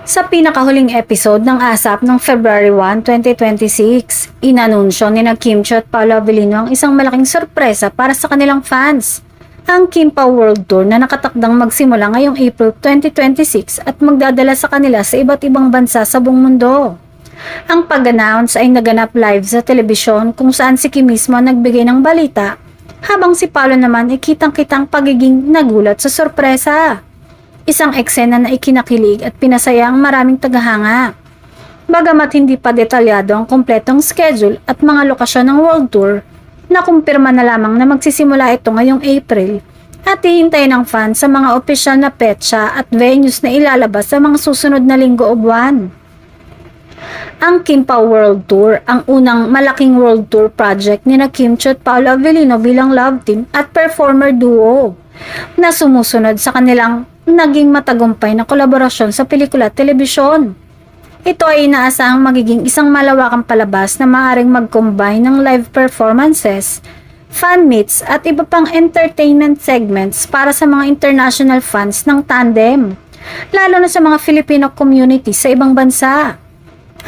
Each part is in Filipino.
Sa pinakahuling episode ng ASAP noong February 1, 2026, inanunsyo ni Kim Chiu at Paolo Avellino ang isang malaking sorpresa para sa kanilang fans. Ang Kimpao World Tour na nakatakdang magsimula ngayong April 2026 at magdadala sa kanila sa iba't ibang bansa sa buong mundo. Ang pag-announce ay naganap live sa telebisyon kung saan si Kim mismo nagbigay ng balita, habang si Paolo naman ay kitang-kitang pagiging nagulat sa sorpresa. Isang eksena na ikinakilig at pinasaya ang maraming tagahanga. Bagamat hindi pa detalyado ang kompletong schedule at mga lokasyon ng World Tour, nakumpirma na lamang na magsisimula ito ngayong April at hihintayin ng fans sa mga opisyal na petsa at venues na ilalabas sa mga susunod na linggo o buwan. Ang Kimpao World Tour, ang unang malaking world tour project ni Kim Chiu at Paolo Avellino bilang love team at performer duo na sumusunod sa kanilang naging matagumpay na kolaborasyon sa pelikula at telebisyon. Ito ay inaasahang magiging isang malawakang palabas na maaaring mag-combine ng live performances, fan meets at iba pang entertainment segments para sa mga international fans ng tandem, lalo na sa mga Filipino community sa ibang bansa.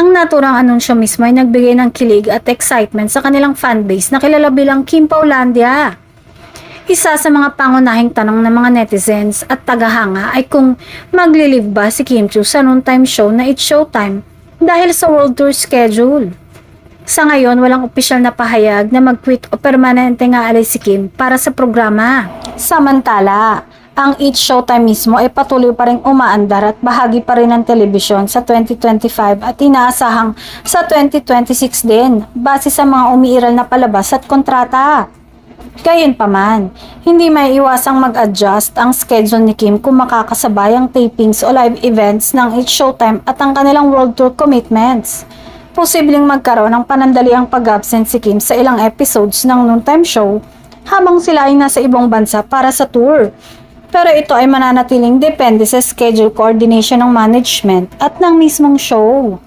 Ang naturang anunsyo mismo ay nagbigay ng kilig at excitement sa kanilang fanbase na kilala bilang Kimpaolandia. Isa sa mga pangunahing tanong ng mga netizens at tagahanga ay kung maglilive ba si Kim Chiu sa noontime show na It's Showtime dahil sa World Tour schedule. Sa ngayon, walang opisyal na pahayag na mag-quit o permanente nga alis si Kim para sa programa. Samantala, ang It's Showtime mismo ay patuloy pa rin umaandar at bahagi pa rin ng telebisyon sa 2025 at inaasahang sa 2026 din base sa mga umiiral na palabas at kontrata. Gayunpaman, hindi may iwasang mag-adjust ang schedule ni Kim kung makakasabay ang tapings o live events ng It's Showtime at ang kanilang World Tour commitments. Posibleng magkaroon ng panandaliang pag-absent si Kim sa ilang episodes ng noontime show habang sila ay nasa ibang bansa para sa tour. Pero ito ay mananatiling depende sa schedule coordination ng management at ng mismong show.